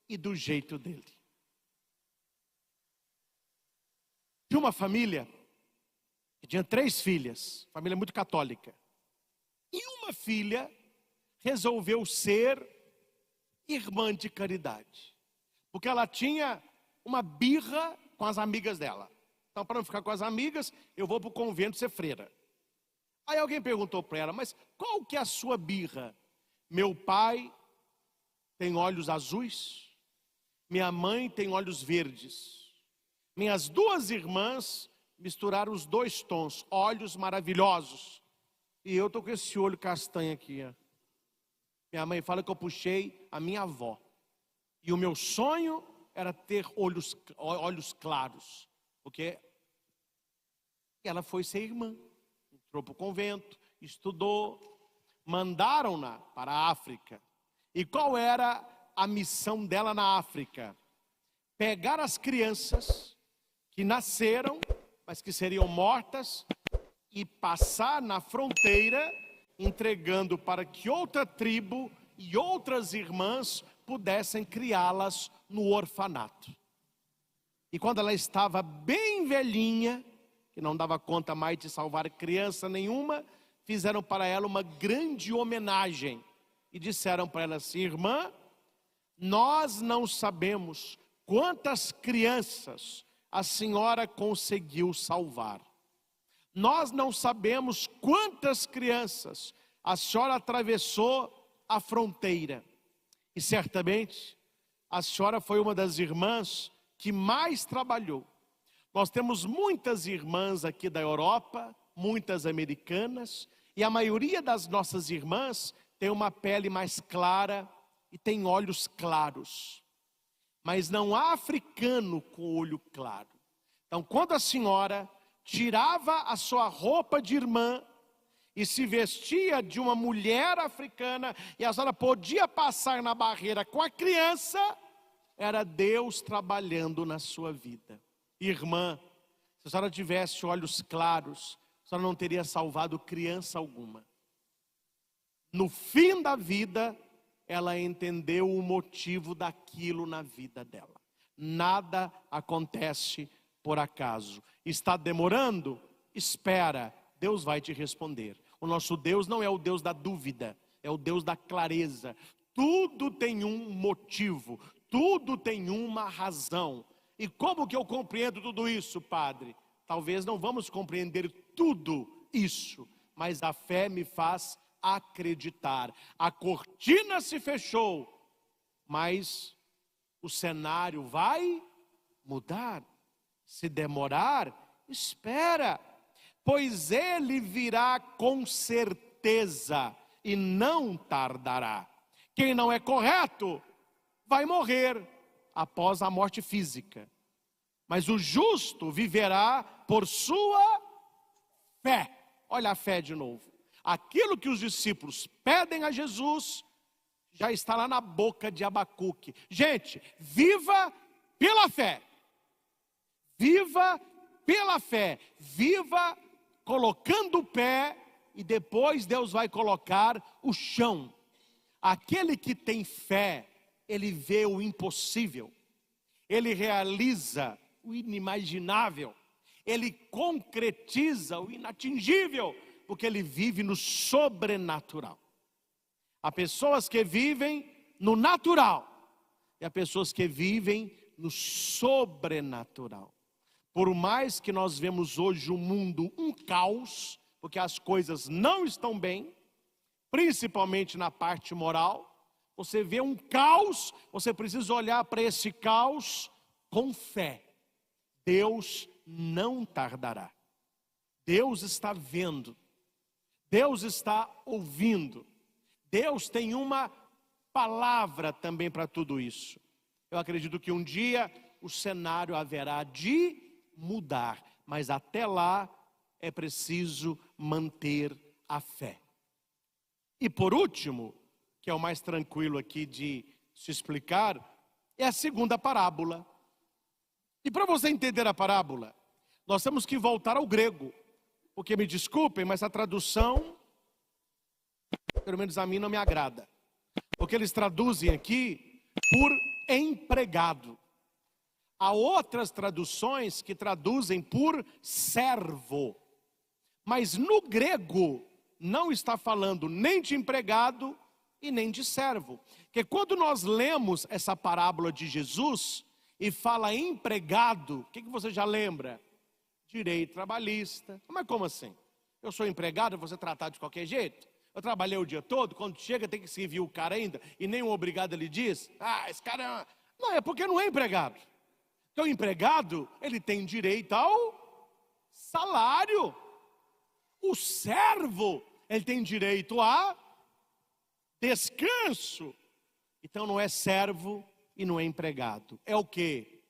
e do jeito dele. Tinha uma família que tinha 3 filhas, família muito católica. E uma filha resolveu ser irmã de caridade, porque ela tinha uma birra com as amigas dela. Então, para não ficar com as amigas, eu vou para o convento ser freira. Aí alguém perguntou para ela, mas qual que é a sua birra? Meu pai tem olhos azuis, minha mãe tem olhos verdes. Minhas 2 irmãs misturaram os 2 tons, olhos maravilhosos. E eu estou com esse olho castanho aqui, ó. Minha mãe fala que eu puxei a minha avó. E o meu sonho era ter olhos claros. Porque ela foi ser irmã. Entrou para o convento, estudou. Mandaram-na para a África. E qual era a missão dela na África? Pegar as crianças que nasceram, mas que seriam mortas, e passar na fronteira, entregando para que outra tribo e outras irmãs pudessem criá-las no orfanato. E quando ela estava bem velhinha, que não dava conta mais de salvar criança nenhuma, fizeram para ela uma grande homenagem e disseram para ela assim: irmã, nós não sabemos quantas crianças a senhora conseguiu salvar. Nós não sabemos quantas crianças a senhora atravessou a fronteira. E certamente a senhora foi uma das irmãs que mais trabalhou. Nós temos muitas irmãs aqui da Europa, muitas americanas, e a maioria das nossas irmãs tem uma pele mais clara e tem olhos claros. Mas não há africano com olho claro. Então, quando a senhora tirava a sua roupa de irmã e se vestia de uma mulher africana, e a senhora podia passar na barreira com a criança, era Deus trabalhando na sua vida. Irmã, se a senhora tivesse olhos claros, a senhora não teria salvado criança alguma. No fim da vida, ela entendeu o motivo daquilo na vida dela. Nada acontece por acaso. Está demorando? Espera, Deus vai te responder. O nosso Deus não é o Deus da dúvida, é o Deus da clareza. Tudo tem um motivo, tudo tem uma razão. E como que eu compreendo tudo isso, Padre? Talvez não vamos compreender tudo isso, mas a fé me faz acreditar. A cortina se fechou, mas o cenário vai mudar. Se demorar, espera, pois ele virá com certeza e não tardará. Quem não é correto vai morrer após a morte física, mas o justo viverá por sua fé. Olha a fé de novo. Aquilo que os discípulos pedem a Jesus já está lá na boca de Abacuque. Gente, viva pela fé. Viva pela fé. Viva colocando o pé e depois Deus vai colocar o chão. Aquele que tem fé, ele vê o impossível. Ele realiza o inimaginável. Ele concretiza o inatingível, porque ele vive no sobrenatural. Há pessoas que vivem no natural e há pessoas que vivem no sobrenatural. Por mais que nós vemos hoje o mundo um caos, porque as coisas não estão bem, principalmente na parte moral, você vê um caos, você precisa olhar para esse caos com fé. Deus não tardará. Deus está vendo. Deus está ouvindo. Deus tem uma palavra também para tudo isso. Eu acredito que um dia o cenário haverá de mudar, mas até lá é preciso manter a fé. E por último, que é o mais tranquilo aqui de se explicar, é a segunda parábola. E para você entender a parábola, nós temos que voltar ao grego, porque me desculpem, mas a tradução, pelo menos a mim, não me agrada. Porque eles traduzem aqui por empregado. Há outras traduções que traduzem por servo. Mas no grego não está falando nem de empregado e nem de servo. Porque quando nós lemos essa parábola de Jesus e fala empregado, o que você já lembra? Direito trabalhista. Mas como assim? Eu sou empregado, eu vou ser tratado de qualquer jeito? Eu trabalhei o dia todo, quando chega tem que servir o cara ainda, e nem o obrigado ele diz, esse cara... Não, é porque não é empregado. Então o empregado, ele tem direito ao salário. O servo, ele tem direito a descanso. Então não é servo e não é empregado. É o quê?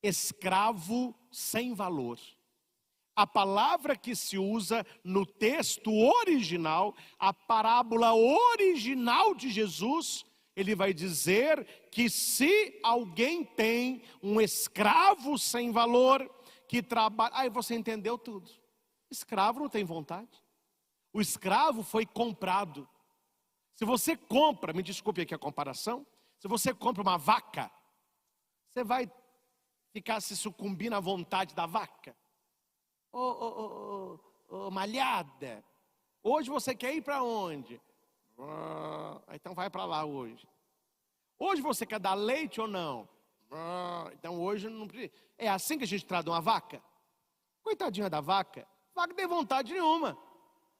Escravo sem valor. A palavra que se usa no texto original, a parábola original de Jesus, ele vai dizer que se alguém tem um escravo sem valor, que trabalha... Aí você entendeu tudo. Escravo não tem vontade. O escravo foi comprado. Se você compra, me desculpe aqui a comparação, se você compra uma vaca, você vai ficar se sucumbindo à vontade da vaca? Malhada, hoje você quer ir para onde? Então vai para lá hoje. Hoje você quer dar leite ou não? Então hoje não precisa. É assim que a gente trata uma vaca? Coitadinha da vaca, a vaca não tem vontade nenhuma.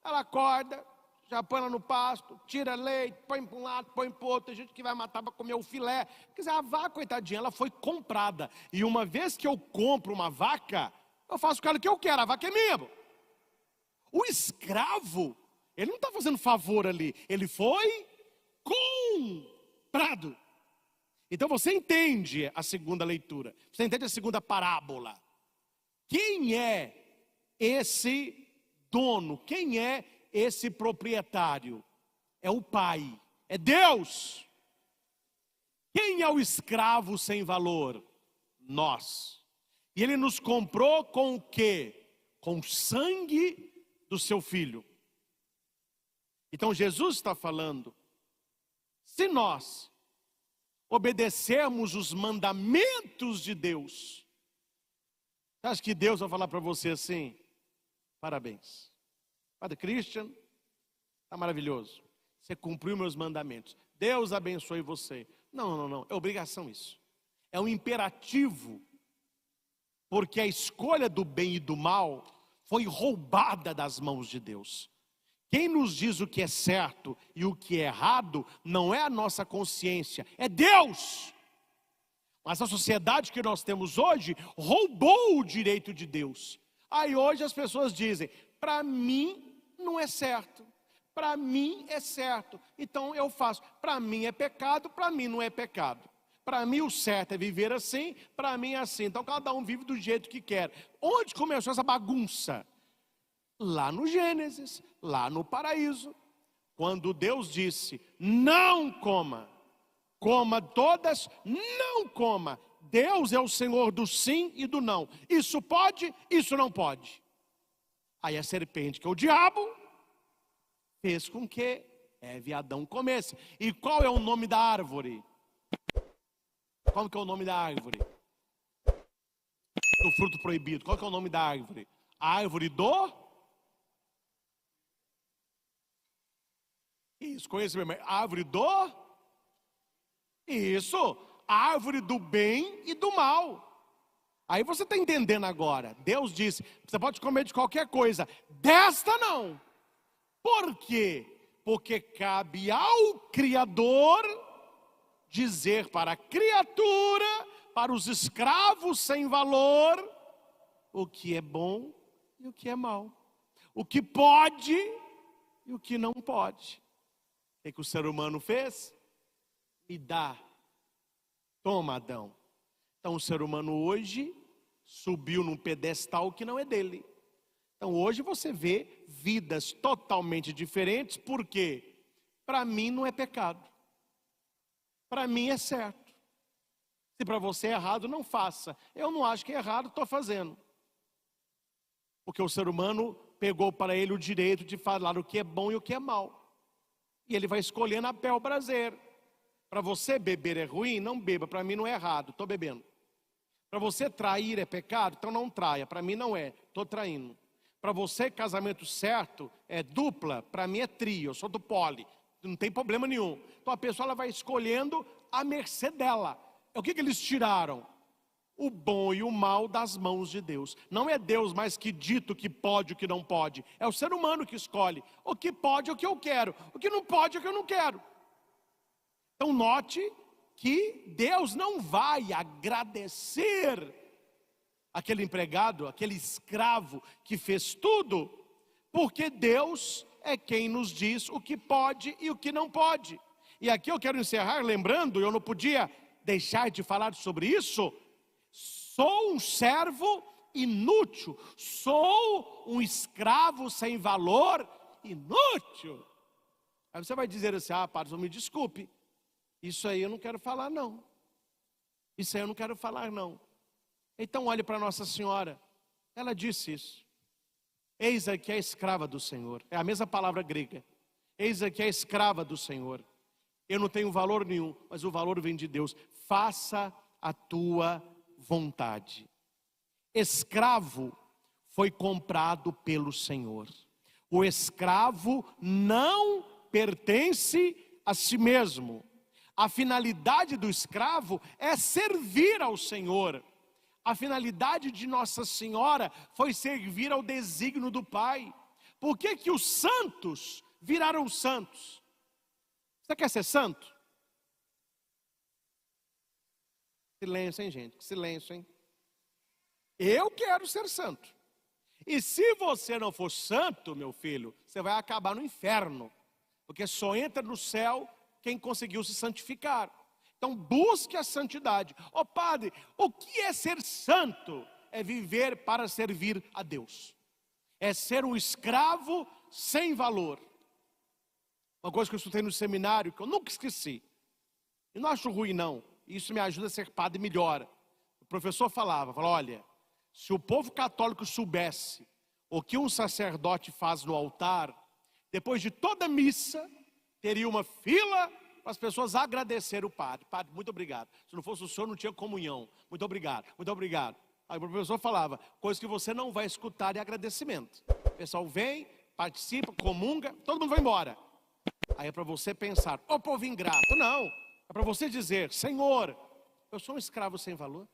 Ela acorda, já põe ela no pasto, tira leite, põe para um lado, põe para o outro. Tem gente que vai matar para comer o filé. Quer dizer, a vaca, coitadinha, ela foi comprada. E uma vez que eu compro uma vaca, eu faço com ela o que eu quero, a vaca é minha. O escravo, ele não está fazendo favor ali, ele foi comprado. Então você entende a segunda leitura, você entende a segunda parábola. Quem é esse dono? Quem é esse proprietário? É o Pai, é Deus. Quem é o escravo sem valor? Nós. E ele nos comprou com o quê? Com o sangue do seu filho. Então Jesus está falando, se nós obedecermos os mandamentos de Deus, você acha que Deus vai falar para você assim? Parabéns, Padre Christian, está maravilhoso, você cumpriu meus mandamentos, Deus abençoe você. Não, é obrigação isso. É um imperativo, porque a escolha do bem e do mal foi roubada das mãos de Deus. Quem nos diz o que é certo e o que é errado não é a nossa consciência, é Deus. Mas a sociedade que nós temos hoje roubou o direito de Deus. Aí hoje as pessoas dizem, para mim não é certo, para mim é certo, então eu faço. Para mim é pecado, para mim não é pecado. Para mim o certo é viver assim, para mim é assim. Então cada um vive do jeito que quer. Onde começou essa bagunça? Lá no Gênesis, lá no paraíso. Quando Deus disse, não coma. Coma todas, não coma. Deus é o Senhor do sim e do não. Isso pode, isso não pode. Aí a serpente, que é o diabo, fez com que Eva e Adão comessem. E qual é o nome da árvore? Qual que é o nome da árvore? Do fruto proibido. Qual que é o nome da árvore? A árvore do... Isso, conhece mesmo. A árvore do... Isso, a árvore do bem e do mal. Aí você está entendendo agora. Deus disse, você pode comer de qualquer coisa, desta não. Por quê? Porque cabe ao Criador dizer para a criatura, para os escravos sem valor, o que é bom e o que é mal. O que pode e o que não pode. O que o ser humano fez? E dá. Toma, Adão. Então o ser humano hoje subiu num pedestal que não é dele. Então hoje você vê vidas totalmente diferentes, porque para mim não é pecado. Para mim é certo. Se para você é errado, não faça. Eu não acho que é errado, estou fazendo. Porque o ser humano pegou para ele o direito de falar o que é bom e o que é mal. E ele vai escolher na bel prazer. Para você beber é ruim, não beba. Para mim não é errado, estou bebendo. Para você trair é pecado, então não traia. Para mim não é, estou traindo. Para você casamento certo é dupla, para mim é trio, eu sou do poli. Não tem problema nenhum. Então a pessoa ela vai escolhendo a mercê dela. O que eles tiraram? O bom e o mal das mãos de Deus. Não é Deus mais que dito o que pode e o que não pode. É o ser humano que escolhe. O que pode é o que eu quero. O que não pode é o que eu não quero. Então note que Deus não vai agradecer aquele empregado, aquele escravo que fez tudo, porque Deus é quem nos diz o que pode e o que não pode. E aqui eu quero encerrar lembrando, eu não podia deixar de falar sobre isso, sou um servo inútil, sou um escravo sem valor, inútil. Aí você vai dizer assim, padre, me desculpe, isso aí eu não quero falar não, isso aí eu não quero falar não. Então olhe para Nossa Senhora, ela disse isso. Eis aqui a escrava do Senhor, é a mesma palavra grega. Eis aqui a escrava do Senhor. Eu não tenho valor nenhum, mas o valor vem de Deus. Faça a tua vontade. Escravo foi comprado pelo Senhor. O escravo não pertence a si mesmo. A finalidade do escravo é servir ao Senhor. A finalidade de Nossa Senhora foi servir ao desígnio do Pai. Por que que os santos viraram santos? Você quer ser santo? Silêncio, hein, gente? Silêncio, hein? Eu quero ser santo. E se você não for santo, meu filho, você vai acabar no inferno. Porque só entra no céu quem conseguiu se santificar. Então busque a santidade. Padre, o que é ser santo? É viver para servir a Deus. É ser um escravo sem valor. Uma coisa que eu estudei no seminário, que eu nunca esqueci. E não acho ruim não. Isso me ajuda a ser padre melhor. O professor falava, olha, se o povo católico soubesse o que um sacerdote faz no altar, depois de toda missa, teria uma fila para as pessoas agradecerem o padre. Padre, muito obrigado. Se não fosse o senhor, não tinha comunhão. Muito obrigado, muito obrigado. Aí o professor falava, coisa que você não vai escutar é agradecimento. O pessoal vem, participa, comunga, todo mundo vai embora. Aí é para você pensar, povo ingrato. Não, é para você dizer, Senhor, Eu sou um escravo sem valor.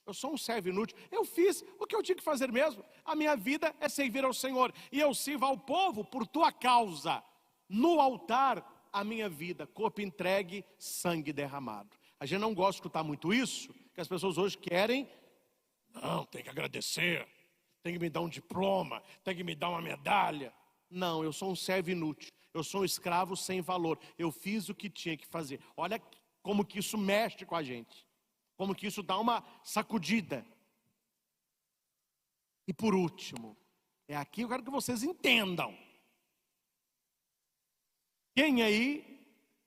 Eu sou um servo inútil. Eu fiz o que eu tinha que fazer mesmo. A minha vida é servir ao Senhor. E eu sirvo ao povo por tua causa. No altar, a minha vida, corpo entregue, sangue derramado. A gente não gosta de escutar muito isso, que as pessoas hoje querem. Não, tem que agradecer. Tem que me dar um diploma. Tem que me dar uma medalha. Não, eu sou um servo inútil. Eu sou um escravo sem valor. Eu fiz o que tinha que fazer. Olha como que isso mexe com a gente. Como que isso dá uma sacudida. E por último, é aqui eu quero que vocês entendam. Quem aí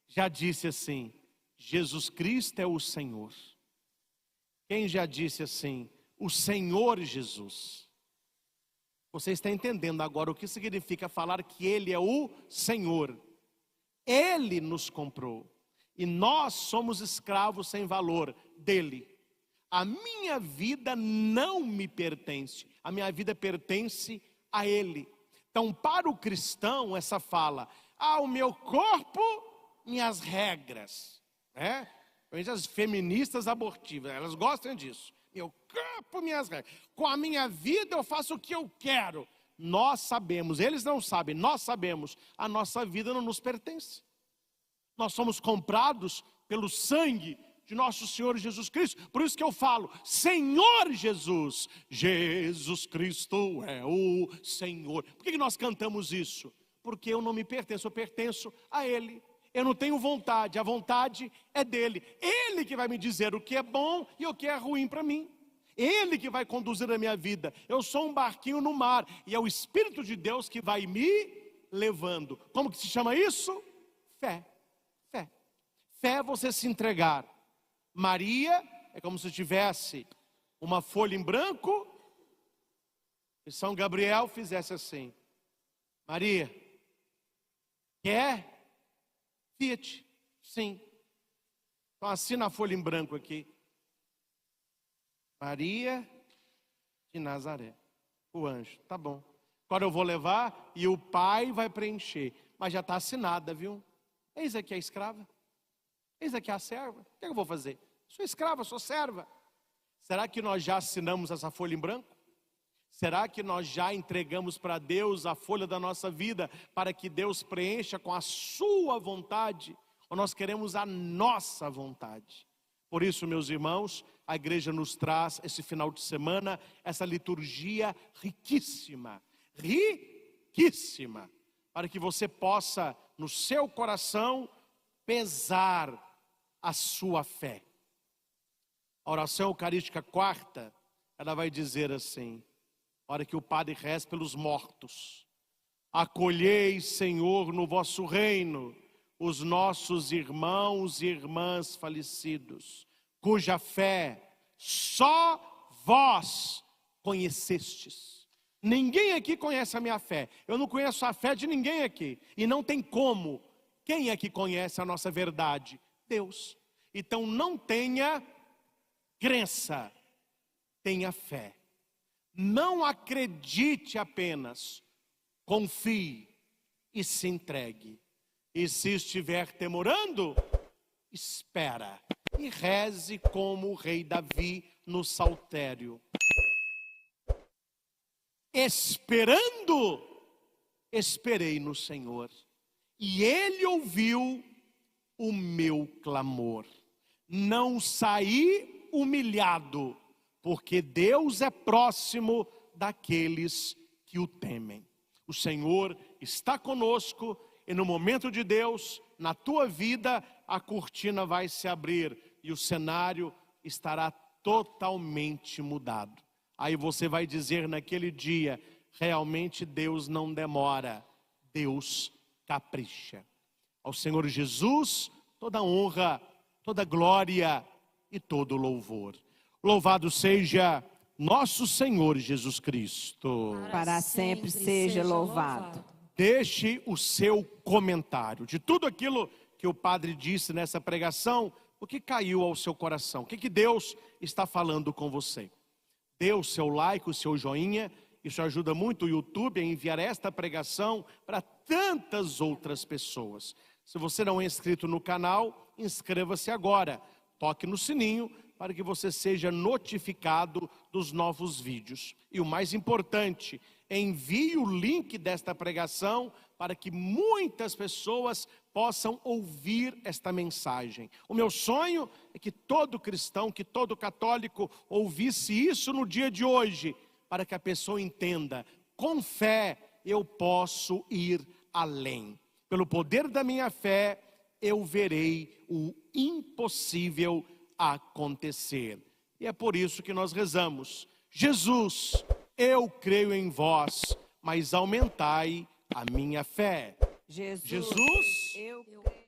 já disse assim, Jesus Cristo é o Senhor? Quem já disse assim, o Senhor Jesus? Você está entendendo agora o que significa falar que Ele é o Senhor. Ele nos comprou. E nós somos escravos sem valor dele. A minha vida não me pertence. A minha vida pertence a ele. Então, para o cristão, essa fala, o meu corpo, minhas regras. As feministas abortivas, elas gostam disso. Meu corpo, minhas regras. Com a minha vida eu faço o que eu quero. Nós sabemos, eles não sabem, nós sabemos. A nossa vida não nos pertence. Nós somos comprados pelo sangue de nosso Senhor Jesus Cristo. Por isso que eu falo, Senhor Jesus. Jesus Cristo é o Senhor. Por que nós cantamos isso? Porque eu não me pertenço, eu pertenço a Ele. Eu não tenho vontade, a vontade é dele. Ele que vai me dizer o que é bom e o que é ruim para mim. Ele que vai conduzir a minha vida. Eu sou um barquinho no mar e é o Espírito de Deus que vai me levando. Como que se chama isso? Fé. Fé. Fé é você se entregar. Maria é como se tivesse uma folha em branco e São Gabriel fizesse assim. Maria, quer? Fiat, sim. Então assina a folha em branco aqui. Maria de Nazaré. O anjo, tá bom. Agora eu vou levar e o pai vai preencher. Mas já está assinada, viu? Eis aqui a escrava. Eis aqui a serva. O que eu vou fazer? Sou escrava, sou serva. Será que nós já assinamos essa folha em branco? Será que nós já entregamos para Deus a folha da nossa vida para que Deus preencha com a sua vontade? Ou nós queremos a nossa vontade? Por isso, meus irmãos, a igreja nos traz esse final de semana, essa liturgia riquíssima, riquíssima, para que você possa, no seu coração, pesar a sua fé. A oração eucarística quarta, ela vai dizer assim, a hora que o padre reza pelos mortos: acolhei, Senhor, no vosso reino, os nossos irmãos e irmãs falecidos, cuja fé só vós conhecestes. Ninguém aqui conhece a minha fé. Eu não conheço a fé de ninguém aqui. E não tem como. Quem é que conhece a nossa verdade? Deus. Então não tenha crença, tenha fé. Não acredite apenas, confie e se entregue. E se estiver temorando, espera e reze como o rei Davi no saltério. Esperando, esperei no Senhor, e Ele ouviu o meu clamor. Não saí humilhado, porque Deus é próximo daqueles que o temem. O Senhor está conosco e no momento de Deus, na tua vida, a cortina vai se abrir e o cenário estará totalmente mudado. Aí você vai dizer naquele dia, realmente Deus não demora, Deus capricha. Ao Senhor Jesus, toda honra, toda glória e todo louvor. Louvado seja nosso Senhor Jesus Cristo. Para sempre seja louvado. Deixe o seu comentário de tudo aquilo que o padre disse nessa pregação. O que caiu ao seu coração? O que Deus está falando com você? Dê o seu like, o seu joinha. Isso ajuda muito o YouTube a enviar esta pregação para tantas outras pessoas. Se você não é inscrito no canal, inscreva-se agora. Toque no sininho para que você seja notificado dos novos vídeos. E o mais importante, envie o link desta pregação para que muitas pessoas possam ouvir esta mensagem. O meu sonho é que todo cristão, que todo católico ouvisse isso no dia de hoje, para que a pessoa entenda, com fé eu posso ir além. Pelo poder da minha fé, eu verei o impossível acontecer. E é por isso que nós rezamos: Jesus, eu creio em vós, mas aumentai a minha fé. Jesus, eu creio.